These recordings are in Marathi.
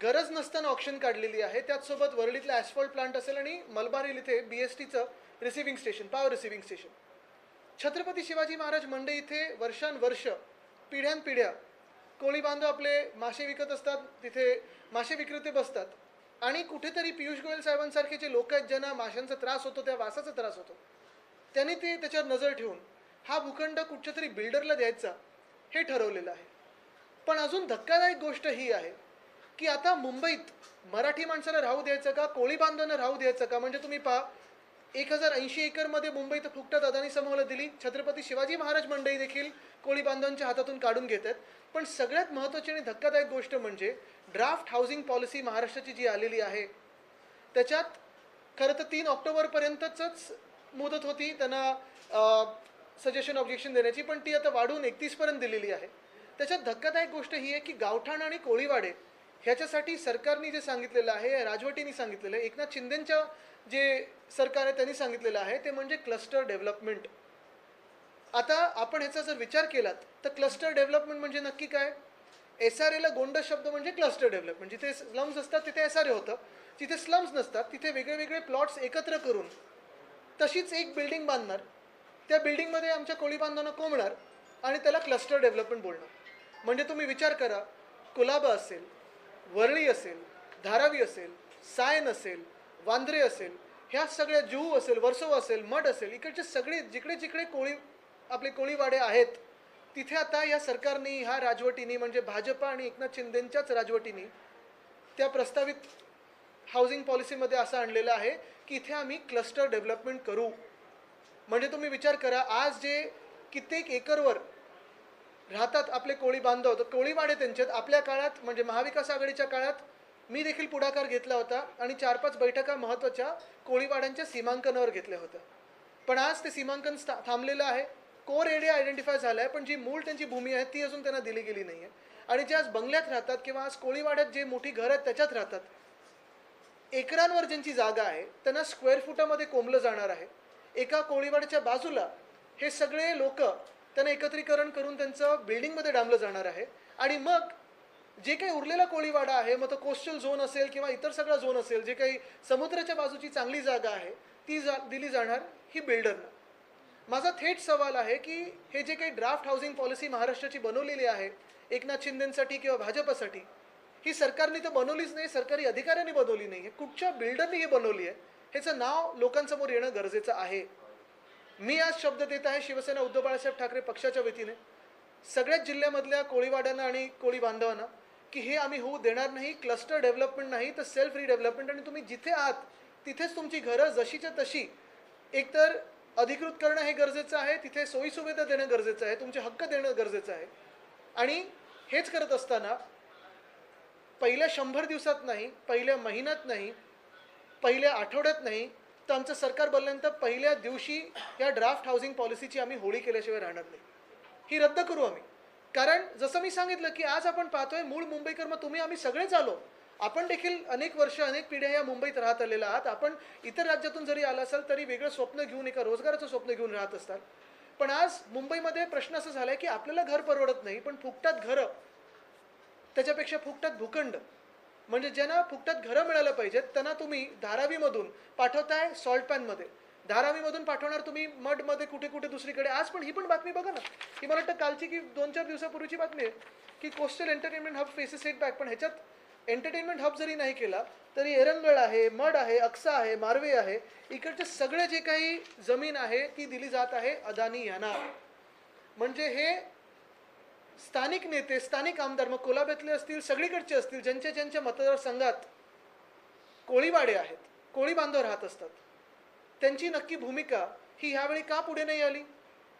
गरज नसताना ऑप्शन काढलेली आहे. त्याचसोबत वरळीतला ॲस्फॉल्ट प्लांट असेल आणि मलबार हिल इथे BSTचं receiving station, power receiving station. Chhatrapati Shivaji Maharaj मंडई इथे वर्षानुवर्ष, पिढ्यानपिढ्या कोळी बांधव आपले मासे विकत असतात, तिथे मासे विक्रेते बसतात आणि कुठेतरी पियुष गोयल साहेबांसारखे जे लोक आहेत ज्यांना माशांचा त्रास होतो, त्या वासाचा त्रास होतो, त्यांनी ते त्याच्यावर नजर ठेवून हा भूखंड कुठच्या तरी बिल्डरला द्यायचा हे ठरवलेलं आहे. पण अजून धक्कादायक गोष्ट ही आहे की आता मुंबईत मराठी माणसाला राहू द्यायचं का, कोळी बांधवांना राहू द्यायचं का? म्हणजे तुम्ही पहा, 1080 एकरमध्ये मुंबईत फुकटात अदानी समूहाला दिली. छत्रपती शिवाजी महाराज मंडई देखील कोळी बांधवांच्या हातातून काढून घेत आहेत. पण सगळ्यात महत्त्वाची आणि धक्कादायक गोष्ट म्हणजे ड्राफ्ट हाऊसिंग पॉलिसी महाराष्ट्राची जी आलेली आहे, त्याच्यात खरं तर 3 ऑक्टोबरपर्यंतच मुदत होती त्यांना सजेशन ऑब्जेक्शन देण्याची, पण ती आता वाढवून 31पर्यंत दिलेली आहे. त्याच्यात धक्कादायक गोष्ट ही आहे की गावठाण आणि कोळीवाडे ह्याच्यासाठी सरकारने जे सांगितलेलं आहे, राजवटीने सांगितलेलं आहे, एकनाथ शिंदेंच्या जे सरकार आहे त्यांनी सांगितलेलं आहे, ते म्हणजे क्लस्टर डेव्हलपमेंट. आता आपण ह्याचा जर विचार केलात तर क्लस्टर डेव्हलपमेंट म्हणजे नक्की काय? SRAला गोंड शब्द म्हणजे क्लस्टर डेव्हलपमेंट. जिथे स्लम्स असतात तिथे SRA होतं, जिथे स्लम्स नसतात तिथे वेगळे वेगळे प्लॉट्स एकत्र करून तशीच एक बिल्डिंग बांधणार, त्या बिल्डिंगमध्ये आमच्या कोळी बांधवांना कोंबणार आणि त्याला क्लस्टर डेव्हलपमेंट बोलणार. म्हणजे तुम्ही विचार करा, कुलाबा असेल, वरळी असेल, धारावी असेल, सायन असेल, वांद्रे असेल, ह्या सगळ्या जुहू असेल, वर्सोवा असेल, मठ असेल, इकडचे सगळे जिकडे जिकडे आपले कोळीवाडे आहेत तिथे आता या सरकारने, ह्या राजवटीने म्हणजे भाजपा आणि एकनाथ शिंदेंच्याच राजवटीने त्या प्रस्तावित हाऊसिंग पॉलिसीमध्ये असं आणलेलं आहे की इथे आम्ही क्लस्टर डेव्हलपमेंट करू. म्हणजे तुम्ही विचार करा, आज जे कित्येक एकरवर राहतात आपले कोळी बांधव, तर कोळीवाडे त्यांच्यात आपल्या काळात म्हणजे महाविकास आघाडीच्या काळात मी देखील पुढाकार घेतला होता आणि 4-5 बैठका महत्त्वाच्या कोळीवाड्यांच्या सीमांकनावर घेतल्या होत्या. पण आज ते सीमांकन थांबलेलं आहे. कोर एरिया आयडेंटिफाय झाला आहे, पण जी मूळ त्यांची भूमी आहे ती अजून त्यांना दिली गेली नाही आहे. आणि जे आज बंगल्यात राहतात किंवा आज कोळीवाड्यात जे मोठी घरं आहेत त्याच्यात राहतात, एकरांवर ज्यांची जागा आहे त्यांना स्क्वेअर फुटामध्ये कोंबलं जाणार आहे. एका कोळीवाड्याच्या बाजूला हे सगळे लोक त्यांना एकत्रीकरण करून त्यांचं बिल्डिंगमध्ये डांबलं जाणार आहे. आणि मग जे काही उरलेला कोळीवाडा आहे, मग तो कोस्टल झोन असेल किंवा इतर सगळा झोन असेल, जे काही समुद्राच्या बाजूची चांगली जागा आहे ती दिली जाणार ही बिल्डरना. माझा थेट सवाल आहे की हे जे काही ड्राफ्ट हाऊसिंग पॉलिसी महाराष्ट्राची बनवलेली आहे एकनाथ शिंदेंसाठी किंवा भाजपसाठी, ही सरकारने तर बनवलीच नाही, सरकारी अधिकाऱ्यांनी बनवली नाही आहे, कुठच्या बिल्डरने ही बनवली आहे ह्याचं नाव लोकांसमोर येणं गरजेचं आहे. मी आज शब्द देत आहे शिवसेना उद्धव बाळासाहेब ठाकरे पक्षाच्या वतीने सगळ्याच जिल्ह्यामधल्या कोळीवाड्यांना आणि कोळी बांधवांना की हे आम्ही होऊ देणार नाही. क्लस्टर डेव्हलपमेंट नाही तर सेल्फ रिडेव्हलपमेंट. आणि तुम्ही जिथे आहात तिथेच तुमची घरं जशीच्या तशी एकतर अधिकृत करणं हे गरजेचं आहे, तिथे सोयीसुविधा देणं गरजेचं आहे, तुमचे हक्क देणं गरजेचं आहे. आणि हेच करत असताना पहिल्या 100 दिवसात नाही, पहिल्या महिन्यात नाही, पहिल्या आठवड्यात नाही, तर आमचं सरकार बनल्यानंतर पहिल्या दिवशी या ड्राफ्ट हाऊसिंग पॉलिसीची आम्ही होळी केल्याशिवाय राहणार नाही. ही रद्द करू आम्ही. कारण जसं मी सांगितलं की आज आपण पाहतोय मूळ मुंबईकर, मग तुम्ही आम्ही सगळेच आलो, आपण देखील अनेक वर्ष अनेक पिढ्या या मुंबईत राहत आलेला आहात. आपण इतर राज्यातून जरी आला असाल तरी वेगळं स्वप्न घेऊन, एका रोजगाराचं स्वप्न घेऊन राहत असतात. पण आज मुंबईमध्ये प्रश्न असा झाला आहे की आपल्याला घर परवडत नाही, पण फुकटात घरं, त्याच्यापेक्षा फुकटात भूखंड, म्हणजे ज्यांना फुकटात घरं मिळायला पाहिजेत त्यांना तुम्ही धारावीमधून पाठवताय सॉल्ट पॅनमध्ये, धारावीमधून पाठवणार तुम्ही मडमध्ये, कुठे कुठे दुसरीकडे. आज पण ही पण बातमी बघा ना, ही मला वाटतं कालची की 2-4 दिवसापूर्वीची बातमी आहे की coastal entertainment hub faces setback. पण ह्याच्यात एंटरटेनमेंट हब जरी नाही केला तरी एरंगळ आहे, मड आहे, अक्सा आहे, मारवे आहे, इकडचे सगळे जे काही जमीन आहे ती दिली जात आहे अदानी यांना. म्हणजे हे स्थानिक नेते, स्थानिक आमदार, मग कोलाब्यातले असतील, सगळीकडचे असतील, ज्यांच्या ज्यांच्या मतदारसंघात कोळीवाडे आहेत, कोळी बांधव राहत असतात, त्यांची नक्की भूमिका ही ह्यावेळी का पुढे नाही आली?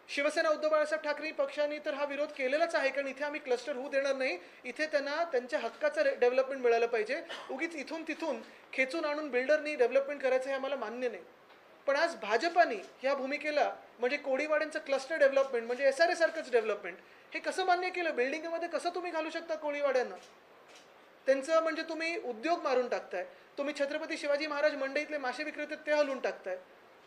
शिवसेना उद्धव बाळासाहेब ठाकरे पक्षाने तर हा विरोध केलेलाच आहे, कारण इथे आम्ही क्लस्टर होऊ देणार नाही, इथे त्यांना त्यांच्या हक्काचं डेव्हलपमेंट मिळालं पाहिजे. उगीच इथून तिथून खेचून आणून बिल्डरनी डेव्हलपमेंट करायचं हे आम्हाला मान्य नाही. पण आज भाजपाने ह्या भूमिकेला म्हणजे कोळीवाड्यांचं क्लस्टर डेव्हलपमेंट म्हणजे SRA सारखंच डेव्हलपमेंट हे कसं मान्य केलं? बिल्डिंगमध्ये कसं तुम्ही घालू शकता कोळीवाड्यांना? त्यांचं म्हणजे तुम्ही उद्योग मारून टाकताय. तुम्ही छत्रपती शिवाजी महाराज मंडईतले मासे विक्रेते ते हलवून टाकताय,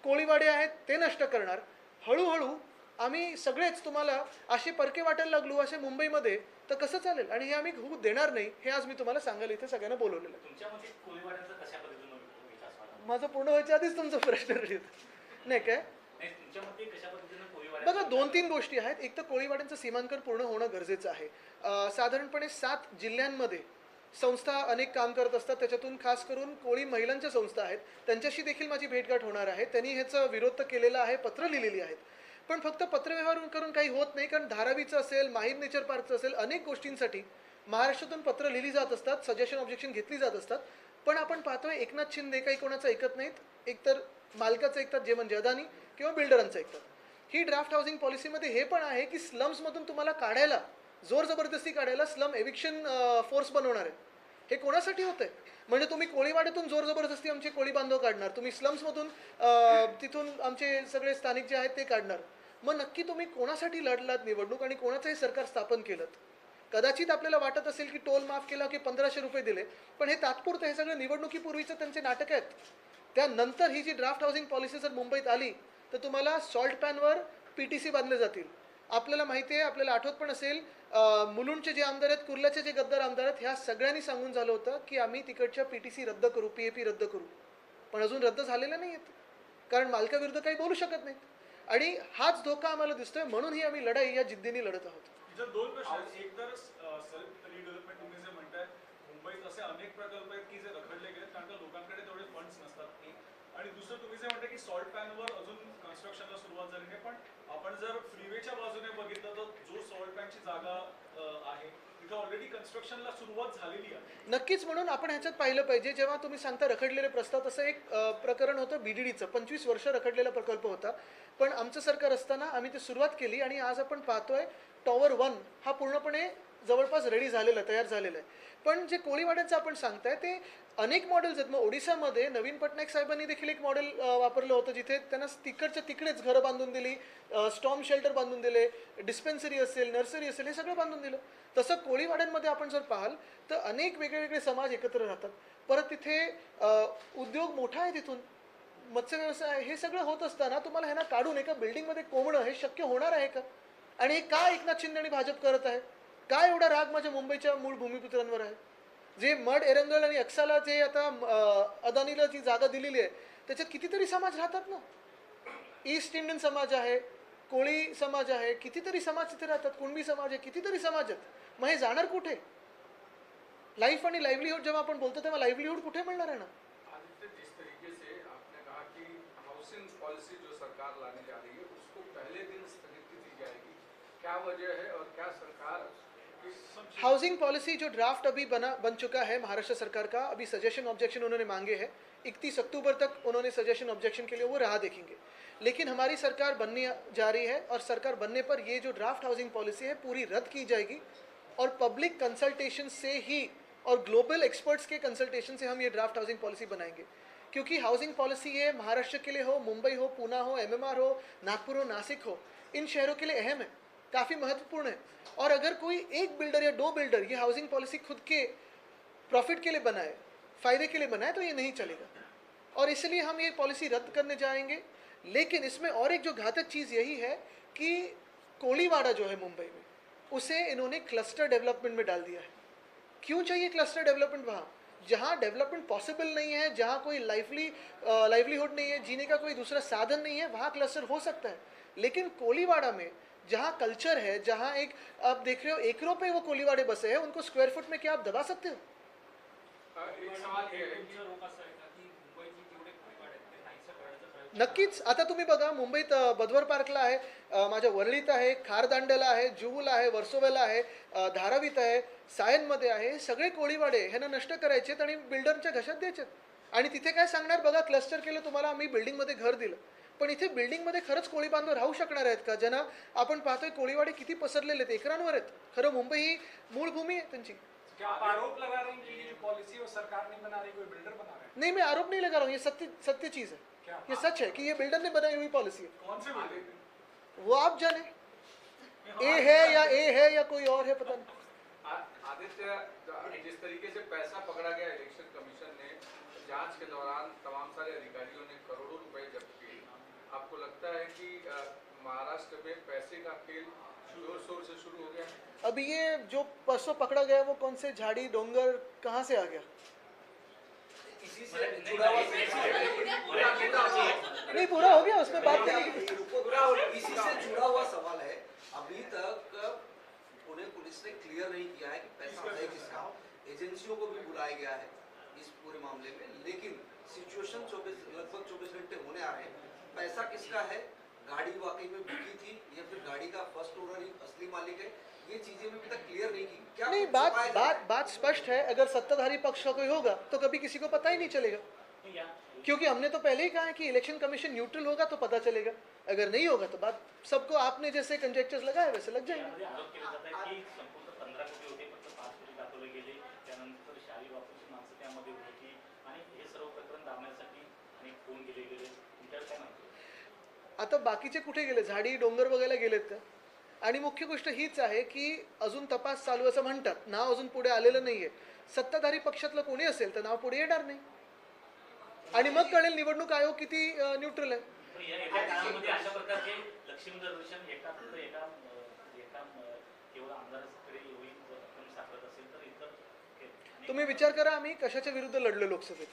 कोळीवाडे आहेत ते नष्ट करणार. हळूहळू आम्ही सगळेच तुम्हाला असे परके वाटायला लागलो असे मुंबईमध्ये, तर कसं चालेल? आणि हे आम्ही होऊ देणार नाही, हे आज मी तुम्हाला सांगायला इथे सगळ्यांना बोलवलेलं आहे. तुमच्या मते कोळीवाड्यांचा कशा पद्धतीनं विकास व्हावा? माझं पूर्ण व्हायच्या आधीच तुमचा प्रश्न रेडी होता. नाही काय? नाही, तुमच्या मते कशा पद्धतीनं कोळीवाड्यांचा बघा, 2-3 गोष्टी आहेत. एक तर कोळीवाड्यांचं सीमांकन पूर्ण होणं गरजेचं आहे. साधारणपणे 7 जिल्ह्यांमध्ये संस्था अनेक काम करत असतात. त्याच्यातून खास करून कोळी महिलांच्या संस्था आहेत. त्यांच्याशी देखील माझी भेटगाठ होणार आहे. त्यांनी ह्याचा विरोध तर केलेला आहे, पत्र लिहिलेली आहेत. पण फक्त पत्रव्यवहार करून काही होत नाही, कारण धारावीचं असेल, माहीम नेचर पार्कचं असेल, अनेक गोष्टींसाठी महाराष्ट्रातून पत्र लिहिली जात असतात, सजेशन ऑब्जेक्शन घेतली जात असतात. पण आपण पाहतोय एकनाथ शिंदे काही कोणाचं ऐकत नाहीत. एकतर मालकाचं ऐकतात, जे म्हणजे अदानी, किंवा बिल्डरांचं ऐकतात. ही ड्राफ्ट हाऊसिंग पॉलिसीमध्ये हे पण आहे की स्लम्समधून तुम्हाला काढायला, जोर जबरदस्ती काढायला स्लम एविक्शन फोर्स बनवणार आहे. हे कोणासाठी होतंय? म्हणजे तुम्ही कोळीवाड्यातून जोर जबरदस्ती आमचे कोळी बांधव काढणार, तुम्ही स्लम्समधून तिथून आमचे सगळे स्थानिक जे आहेत ते काढणार. मग नक्की तुम्ही कोणासाठी लढलात निवडणूक आणि कोणाचं हे सरकार स्थापन केलं? कदाचित आपल्याला वाटत असेल की टोल माफ केला की 1500 रुपये दिले, पण हे तात्पुरतं, हे सगळं निवडणुकीपूर्वीचं त्यांचे नाटक आहेत. त्यानंतर ही जी ड्राफ्ट हाऊसिंग पॉलिसी जर मुंबईत आली तर तुम्हाला सॉल्ट पॅनवर PTC बांधले जातील. आपल्याला माहिती आहे, आपल्याला आठवत पण असेल, मुलुंडचे जे आमदार आहेत, कुर्ल्याचे जे गद्दार आमदार आहेत, ह्या सगळ्यांनी सांगून झालं होतं की आम्ही तिकडच्या PTC रद्द करू, PAP रद्द करू. पण अजून रद्द झालेलं नाही आहेत, कारण मालकाविरुद्ध काही बोलू शकत नाहीत. आणि हाच धोका आम्हाला दिसतोय, म्हणून ही आम्ही लढाई या जिद्दीने लढत आहोत. जर 2 प्रश्न आहेत. एक तर सेल्फ रिडेव्हलपमेंट, तुम्ही जे म्हणताय मुंबईत असे अनेक प्रकल्प आहेत की जे रखडले गेलेत कारण का लोकांकडे तेवढे फंड्स नसतात. आणि दुसरं तुम्ही जे म्हणताय की सॉल्ट पॅनवर अजून कन्स्ट्रक्शनला सुरुवात झाली नाही, पण आपण जर फ्रीवेच्या बाजूने बघितलं तर जो सॉल्ट पॅनची जागा आहे तिथे ऑलरेडी कन्स्ट्रक्शनला सुरुवात झालेली आहे. नक्कीच, म्हणून आपण ह्याच्यात पाहिलं पाहिजे. जेव्हा तुम्ही सांगता रखडलेले प्रस्ताव, तसं एक प्रकरण होतं BDDचं, 25 वर्ष रखडलेला प्रकल्प होता. पण आमचं सरकार असताना आम्ही ते सुरुवात केली आणि आज आपण पाहतोय टॉवर 1 हा पूर्णपणे जवळपास रेडी झालेला आहे, तयार झालेला आहे. पण जे कोळीवाड्यांचं आपण सांगताय ते अनेक मॉडेल्स आहेत. मग ओडिसामध्ये नवीन पटनायक साहेबांनी देखील एक मॉडेल वापरलं होतं, जिथे त्यांना तिकडच्या तिकडेच घरं बांधून दिली, स्टॉर्म शेल्टर बांधून दिले, डिस्पेन्सरी असेल, नर्सरी असेल, हे सगळं बांधून दिलं. तसं कोळीवाड्यांमध्ये आपण जर पाहाल तर अनेक वेगळे समाज एकत्र राहतात. परत तिथे उद्योग मोठा आहे, तिथून मत्स्य व्यवसाय, हे सगळं होत असताना तुम्हाला ह्यांना काढून एका बिल्डिंगमध्ये कोंबणं हे शक्य होणार आहे का? आणि हे का एकनाथ शिंदे आणि भाजप करत आहे? काय एवढा राग माझ्या मुंबईच्या मूळ भूमिपुत्रांवर आहे? जे मड, एरंगळ आणि अक्साला जे आता अदानीला जी जागा दिलेली आहे, त्याच्यात कितीतरी समाज राहतात ना. ईस्ट इंडियन समाज आहे, कोळी समाज आहे, कितीतरी समाज तिथे राहतात, कुणबी समाज आहे, कितीतरी समाज आहेत. मग हे जाणार कुठे? लाईफ आणि लाईव्हलीहूड जेव्हा आपण बोलतो तेव्हा लाईव्हलीहूड कुठे मिळणार आहे ना? आदित्य, जिस तरीके से आपने कहा कि हाउसिंग पॉलिसी जो सरकार लाने जा रही है उसको पहले दिन स्थगित दी जाएगी, क्या वजह है और क्या सरकार हाउसिंग पॉलिसी जो ड्राफ्ट अभी बन चुका है महाराष्ट्र सरकार का, अभी सजेशन ऑब्जेक्शन उन्होंने मांगे हैं, 31 अक्टूबर तक उन्होंने सजेशन ऑब्जेक्शन के लिए वो राह देखेंगे. लेकिन हमारी सरकार बनने जा रही है और सरकार बनने पर ये जो ड्राफ्ट हाउसिंग पॉलिसी है पूरी रद्द की जाएगी और पब्लिक कंसल्टेशन से ही और ग्लोबल एक्सपर्ट्स के कंसल्टेशन से हम ये ड्राफ्ट हाउसिंग पॉलिसी बनाएंगे. क्योंकि हाउसिंग पॉलिसी ये महाराष्ट्र के लिए हो, मुंबई हो, पूना हो, MMR हो, नागपुर हो, नासिक हो, इन शहरों के लिए अहम है, काफ़ी महत्वपूर्ण है. और अगर कोई एक बिल्डर या 2 बिल्डर ये हाउसिंग पॉलिसी खुद के प्रॉफिट के लिए बनाए, फ़ायदे के लिए बनाए, तो ये नहीं चलेगा. और इसलिए हम ये पॉलिसी रद्द करने जाएंगे. लेकिन इसमें और एक जो घातक चीज़ यही है कि कोळीवाड़ा जो है मुंबई में, उसे इन्होंने क्लस्टर डेवलपमेंट में डाल दिया है. क्यों चाहिए क्लस्टर डेवलपमेंट वहाँ? जहाँ डेवलपमेंट पॉसिबल नहीं है, जहाँ कोई लाइवलीहुड नहीं है, जीने का कोई दूसरा साधन नहीं है, वहाँ क्लस्टर हो सकता है. लेकिन कोळीवाड़ा में जहाँ कल्चर है, जहाँ एक आप देख रहे हो एकरों पे वो कोळीवाड़े बसे हैं, उनको स्क्वायर फुट में क्या आप दबा सकते हो? एक सवाल ये है कि नक्कीच. आता तुम्ही बघा, मुंबईत बदवर पार्कला आहे, माझ्या वरळीत आहे, खारदांड्याला आहे, जुहूला आहे, वर्सोव्याला आहे, धारावीत आहे, सायनमध्ये आहे. सगळे कोळीवाडे ह्यांना नष्ट करायचेत आणि बिल्डरच्या घशात द्यायचेत. आणि तिथे काय सांगणार बघा, क्लस्टर केलं तुम्हाला, आम्ही बिल्डिंगमध्ये घर दिलं. पण इथे बिल्डिंगमध्ये खरंच कोळी बांधव राहू शकणार आहेत का? ज्यांना आपण पाहतोय कोळीवाडे किती पसरलेले आहेत, एकरांवर आहेत. खरं मुंबई ही मूळ भूमी आहे त्यांची. क्या आप आरोप लगा रहे हैं कि ये जो पॉलिसी वो सरकार नहीं बना रही, कोई बिल्डर बना रहा है? नहीं, मैं आरोप नहीं लगा रहा हूँ, ये सत्य चीज़ है. ये सच है कि ये बिल्डर ने बनाई हुई पॉलिसी है. कौन से बिल्डर? वो आप जाने, ए है या कोई और है, पता नहीं. आदित्य, जिस तरीके से पैसा पकड़ा गया इलेक्शन कमीशन ने जांच के दौरान, तमाम सारे अधिकारियों ने करोड़ों रुपए जब्त किए, आपको लगता है कि महाराष्ट्र में पैसे का खेल जोर शोर से शुरू हो गया है। अभी ये जो परसों पकड़ा गया वो कौन से झाड़ी डोंगर कहाँ से आ गया? इसी से जुड़ा हुआ नहीं पूरा हो गया, उसमें बात करेंगे। इसी से जुड़ा हुआ सवाल है। अभी तक पुणे पुलिस ने क्लियर नहीं किया है कि पैसा है किसका। एजेंसियों को भी बुलाया गया है इस पूरे मामले में, लेकिन सिचुएशन लगभग 24 घंटे होने आ रहे हैं। पैसा किसका है, गाड़ी वाकई में बिकी थी या फिर गाड़ी का फर्स्ट ओनर ही असली मालिक है, ये चीजें भी अभी तक क्लियर नहीं की। क्या नहीं, बात स्पष्ट है। अगर सत्ताधारी पक्ष का कोई होगा तो कभी किसी को पता ही नहीं चलेगा, क्योंकि हमने तो पहले ही कहा है कि इलेक्शन कमीशन न्यूट्रल होगा तो पता चलेगा, अगर नहीं होगा तो बात सबको आपने जैसे कंजेक्चर्स लगाए वैसे लग जाएंगे। यामध्ये आरोप केला जात आहे की संपूर्ण 15 कोटी होते, फक्त 5 कोटी दाखवले गेले. त्यानंतर शाही वापरूची माणसं त्यामध्ये होती आणि हे सर्व प्रकरण दाबण्यासाठी अनेक फोन केले गेले. तुमच्याकडे काय माहिती आहे? आता बाकीचे कुठे गेले? झाडी डोंगर बघायला गेलेत का? आणि मुख्य गोष्ट हीच आहे की अजून तपास चालू असं म्हणतात, नाव अजून पुढे आलेलं नाहीये. सत्ताधारी पक्षातलं कोणी असेल तर नाव पुढे येणार नाही आणि मग कळेल निवडणूक आयोग किती न्यूट्रल आहे. पण या येत्या काळामध्ये अशा प्रकारचे लक्ष्मी दर्शन एका केवळ आमदाराकडे होईल जर रक्कम सापडत असेल तर इतर तुम्ही विचार करा आम्ही कशाच्या विरुद्ध लढलो लोकसभेत.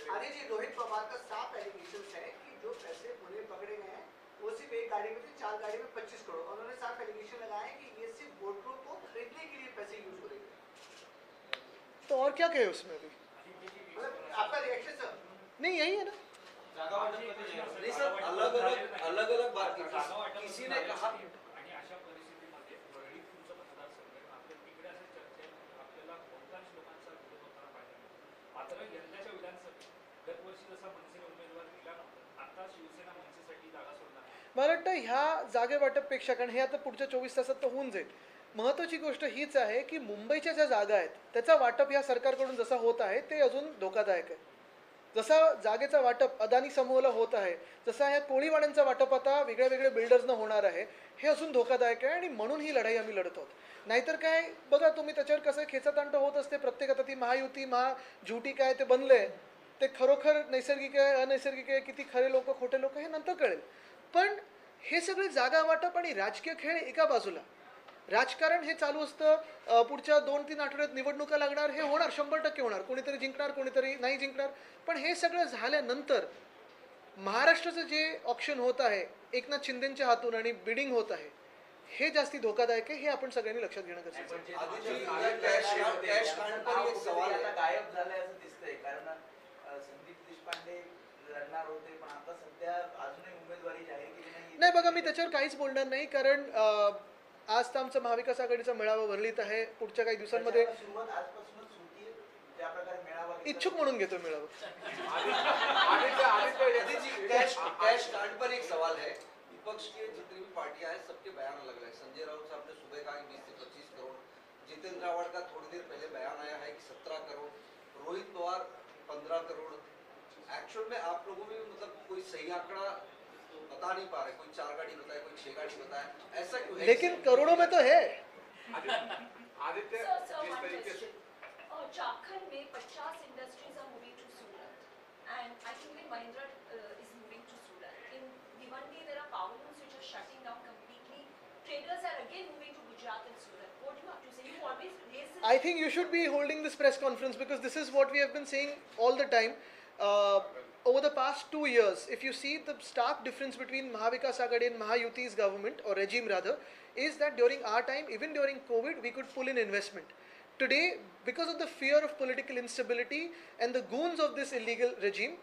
अरे जी, रोहित पवार का साफ एलिगेशन है कि जो पैसे पुणे पकड़े गए हैं वो सिर्फ एक गाड़ी में थे, 4 गाड़ी में 25 करोड़। उन्होंने साफ एलिगेशन लगाया है कि ये सिर्फ वोटरों को खरीदने के लिए पैसे यूज हो रहे हैं। तो और क्या कहे उसमें अभी? मतलब आपका रिएक्शन सर? नहीं यही है ना. नहीं सर, अलग अलग बात की किसी ने कहा। आणि अशा परिस्थितीमध्ये वरळी तुमचं मतदारसंघ आहे. आपल्या तिकडे अशा चर्चेत आपल्याला बहुतांश लोकांचा विरोध होताना पाहिजे. मात्र यंदाच्या विधानसभेत दरवर्षी जसा मनसेने उमेदवार दिला नव्हता, आता शिवसेना मनसेसाठी जागा सोडणार आहे. मला वाटतं ह्या जागे वाटपपेक्षा, कारण हे आता पुढच्या 24 तासात तर होऊन जाईल, महत्त्वाची गोष्ट हीच आहे की मुंबईच्या ज्या जागा आहेत त्याचा वाटप ह्या सरकारकडून जसा होत आहे ते अजून धोकादायक आहे. जसा जागेचा वाटप अदानी समूहाला होत आहे, जसा ह्या कोळीवाड्यांचा वाटप आता वेगळ्या वेगळ्या बिल्डर्सना होणार आहे, हे अजून धोकादायक आहे आणि म्हणून ही लढाई आम्ही लढत आहोत. नाहीतर काय बघा तुम्ही, त्याच्यावर कसं खेचातांट होत असते. प्रत्येक आता ती महायुती झुटी काय ते बनले, ते खरोखर नैसर्गिक आहे अनैसर्गिक आहे, किती खरे लोक खोटे लोक हे नंतर कळेल. पण हे सगळे जागा वाटप आणि राजकीय खेळ एका बाजूला, राजकारण हे चालू असतं. पुढच्या 2-3 आठवड्यात निवडणुका लागणार, हे होणार, 100% होणार. कोणीतरी जिंकणार कोणीतरी नाही जिंकणार. पण हे सगळं झाल्यानंतर महाराष्ट्राचं जे ऑप्शन होत आहे एकनाथ शिंदेच्या हातून आणि बिडिंग होत आहे, हे जास्ती धोकादायक आहे. हे आपण सगळ्यांनी लक्षात घेणं गरजेचं आहे. कॅश कांड पर एक सवाल आता है. गायब झाले असं दिसतंय, कारण संदीप देशपांडे लढणार होते पण आता सध्या अजूनही उमेदवारी जाहीर केली नाही. नाही बघा, मी त्याच्यावर काहीच बोलणार नाही, कारण आज तर आमचा महाविकास आघाडीचा मेळावा वरळीत आहे. पुढच्या काही दिवसांमध्ये सुरुवात आजपासूनच होती, त्या प्रकारे मेळावा घेतला. इच्छुक म्हणून घेतो मेळावा. कैश कांड पर एक सवाल है. विपक्ष के जितनी भी पार्टियां हैं सबके बयान अलग अलग है. संजय राउत साहब ने सुबह कहा 20 से 25 करोड़. जितेंद्र रावड़ का थोड़ी देर पहले बयान आया है कि 17 करोड़. रोहित पवार 15 करोड़. एक्चुअल में आप लोगों में मतलब कोई सही आंकड़ा बता नहीं पा रहे. कोई 4 गाड़ी बताए, कोई 6 गाड़ी बताए, ऐसा क्यों है? लेकिन करोड़ों में तो है. आदित्य, जिस तरीके से Jharkhand में 50 industries are moving to Surat, and I think even Mahindra is moving to Surat. In Bhiwandi, there are power looms which are shutting down completely. Traders are again moving to Gujarat and Surat. What do you have to say? You always raise this. I think you should be holding this press conference because this is what we have been saying all the time. Over the past 2 years, if you see the stark difference between Mahavikas Aghadi and Mahayuti's government, or regime rather, is that during our time, even during COVID, we could pull in investment. Today, because of the fear of political instability and the goons of this illegal regime,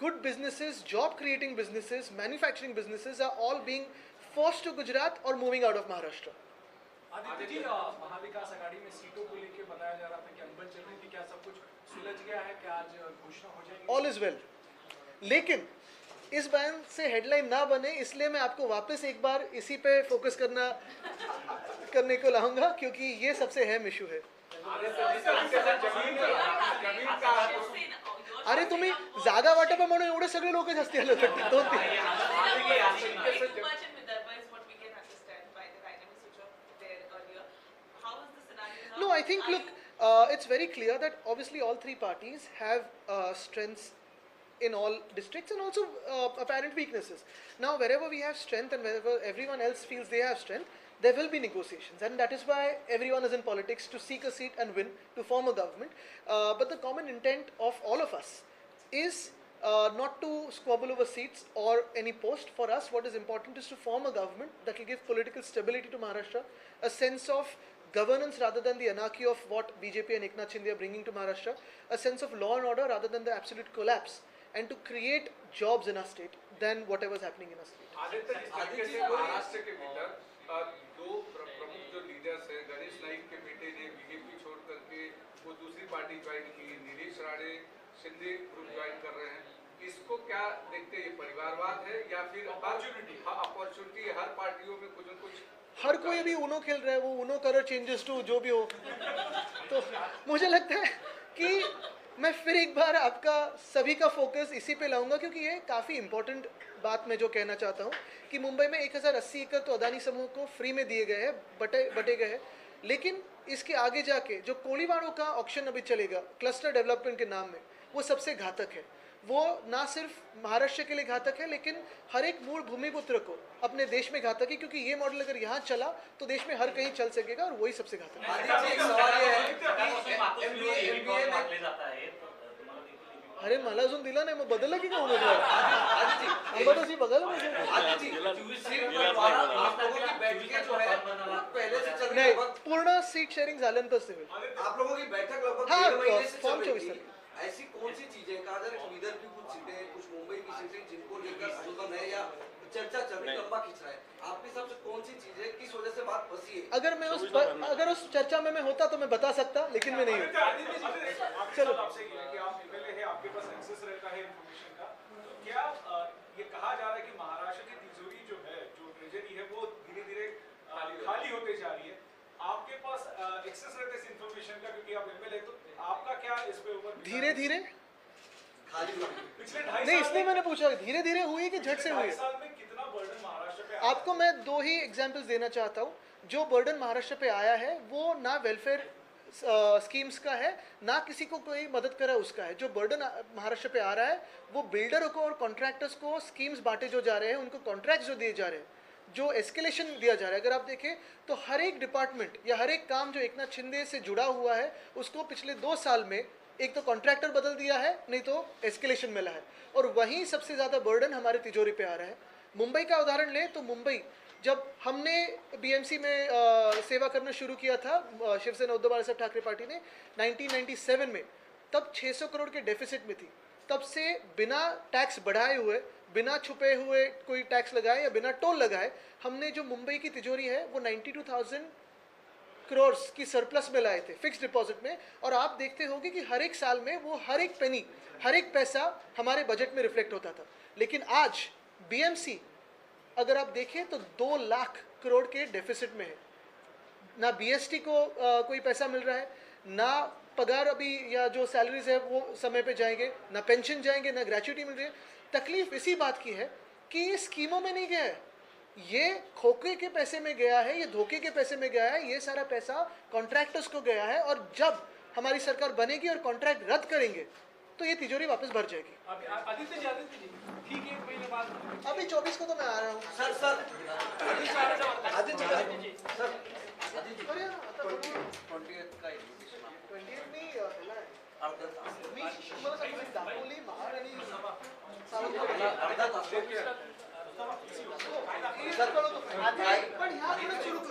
good businesses, job creating businesses, manufacturing businesses are all being forced to Gujarat or moving out of Maharashtra. Aditya ji, महाविकास आघाड़ी में सीटों को लेकर बताया जा रहा था कि अनबन चल रही थी, क्या सब कुछ सुलझ गया है, क्या आज घोषणा हो जाएगी? All is well. लेकिन इस बयान से हेडलाइन ना बने इसलिए मैं आपको वापस एक बार इसी पे फोकस करने को लाऊंगा, क्योंकि ये सबसे अहम इशू है. अरे तुम्ही जागा वाटप म्हणून एवढे सगळे लोक जास्ती आले होते 2-3. No, I think look, it's very clear that obviously all three parties have strengths in all districts and also apparent weaknesses. Now, wherever we have strength and wherever everyone else feels they have strength, there will be negotiations, and that is why everyone is in politics, to seek a seat and win, to form a government. But the common intent of all of us is not to squabble over seats or any post. For us, what is important is to form a government that will give political stability to Maharashtra, a sense of governance rather than the anarchy of what BJP and Eknath Shinde are bringing to Maharashtra, a sense of law and order rather than the absolute collapse, and to create jobs in our state than whatever is happening in our state. Aditya, जिस तरीके से महाराष्ट्र के भीतर दो प्रमुख जो लीडर्स हैं, गणेश नाइक के बेटे ने बीजेपी छोड़ करके वो दूसरी पार्टी ज्वाइन की, नीलेश राणे शिंदे ग्रुप ज्वाइन कर रहे हैं, इसको क्या देखते हैं? ये परिवारवाद है या फिर अपॉर्चुनिटी? हर पार्टियों में कुछ न कुछ, हर कोई अभी ऊनो खेल रहा है, वो ऊनो कलर चेंजेस टू जो भी हो। तो मुझे लगता है कि मैं फिर एक बार आपका सभी का फोकस इसी पे लाऊंगा, क्योंकि ये काफ़ी इंपॉर्टेंट बात मैं जो कहना चाहता हूँ कि मुंबई में 1080 एकड़ तो अदानी समूह को फ्री में दिए गए हैं, बटे गए हैं, लेकिन इसके आगे जाके जो कोलीवाड़ों का ऑक्शन अभी चलेगा क्लस्टर डेवलपमेंट के नाम में, वो सबसे घातक है। वो ना सिर्फ महाराष्ट्र के लिए घातक है, लेकिन हर एक मूल भूमिपुत्र को अपने देश में घातक है, क्योंकि ये मॉडल अगर यहाँ चला तो देश में हर कहीं चल सकेगा, और वही सबसे घातक है। अरे मला अजून दिला नाही, मग बदललं की काय उमेदवार? अंबादासी बघायला नाही, पूर्ण सीट शेअरिंग झाल्यानंतरच ते होईल। आप लोगों की बैठक लगभग हाँ, 1.5 महीने से फॉर्म चल रही 24 थी। ऐसी कौन सी चीजें का इधर की कुछ सीटें, कुछ मुंबई की सीटें जिनको लेकर आंदोलन है या चर्चा चल रही, लंबा खींच रहा है, आपके हिसाब से कौन सी चीजें किस वजह से बात फंसी है? अगर उस चर्चा में मैं होता तो मैं बता सकता, लेकिन मैं नहीं हूँ। चलो, आपसे ये है कि आप एमएलए हैं, आपके पास एक्सेस रहता है इंफॉर्मेशन का, तो क्या ये कहा जा रहा है कि महाराष्ट्र की तिजोरी जो है, जो ट्रेजरी है, वो धीरे-धीरे खाली होते जा रही है? आपके पास एक्सेस रहता है इस इंफॉर्मेशन का, क्योंकि आप एमएलए, तो आपका क्या इस पे ऊपर धीरे-धीरे पिछले 2.5 नहीं, इसलिए मैंने पूछा धीरे-धीरे हुई कि झट से हुई? 2.5 साल में कितना बर्डन महाराष्ट्र पे आपको मैं 2 ही एग्जांपल्स देना चाहता हूँ। जो बर्डन महाराष्ट्र पे आया है वो ना वेलफेयर स्कीम्स का है, ना किसी को कोई मदद करा उसका है। जो बर्डन महाराष्ट्र पे आ रहा है वो बिल्डरों को और कॉन्ट्रैक्टर्स को स्कीम्स बांटे जो जा रहे हैं, उनको कॉन्ट्रैक्ट्स जो दिए जा रहे हैं, जो एस्केलेशन दिया जा रहा है। अगर आप देखें तो हर एक डिपार्टमेंट या हर एक काम जो एकनाथ शिंदे से जुड़ा हुआ है, उसको पिछले 2 साल में एक तो कॉन्ट्रैक्टर बदल दिया है, नहीं तो एस्केलेशन मिला है, और वहीं सबसे ज़्यादा बर्डन हमारे तिजोरी पे आ रहा है। मुंबई का उदाहरण लें तो मुंबई, जब हमने बीएमसी में सेवा करना शुरू किया था, शिवसेना उद्धव बाळासाहेब ठाकरे पार्टी ने 1997 में, तब 600 करोड़ के डेफिसिट में थी। तब से बिना टैक्स बढ़ाए हुए, बिना छुपे हुए कोई टैक्स लगाए या बिना टोल लगाए, हमने जो मुंबई की तिजोरी है वो 92,000 करोड़ की सरप्लस में लाए थे फिक्स डिपॉजिट में। और आप देखते होंगे कि हर एक साल में वो हर एक पेनी, हर एक पैसा हमारे बजट में रिफ्लेक्ट होता था। लेकिन आज बीएमसी अगर आप देखें तो 2 लाख करोड़ के डेफिसिट में है। ना बीएसटी को कोई पैसा मिल रहा है, ना पगार अभी या जो सैलरीज है वो समय पे जाएंगे, ना पेंशन जाएंगे, ना ग्रेच्युटी मिल रही है। तकलीफ इसी बात की है कि ये स्कीमों में नहीं गया है, ये खोखे के पैसे में गया है, ये धोखे के पैसे में गया है, ये सारा पैसा कॉन्ट्रैक्टर्स को गया है। और जब हमारी सरकार बनेगी और कॉन्ट्रैक्ट रद्द करेंगे तो ये तिजोरी वापस भर जाएगी। आदित्य जी ठीक है, 1 महीने बाद अभी 24 को तो मैं आ रहा हूँ। सर आदित्य सर अरे आता 20th का invitation आहे. 28 मी ह्याला आहे. अर्धा तास. मी तुम्हाला सांगतो दापोली, महाड आणि अर्धा तास. पण ह्या आठवड्यात सुरू करू.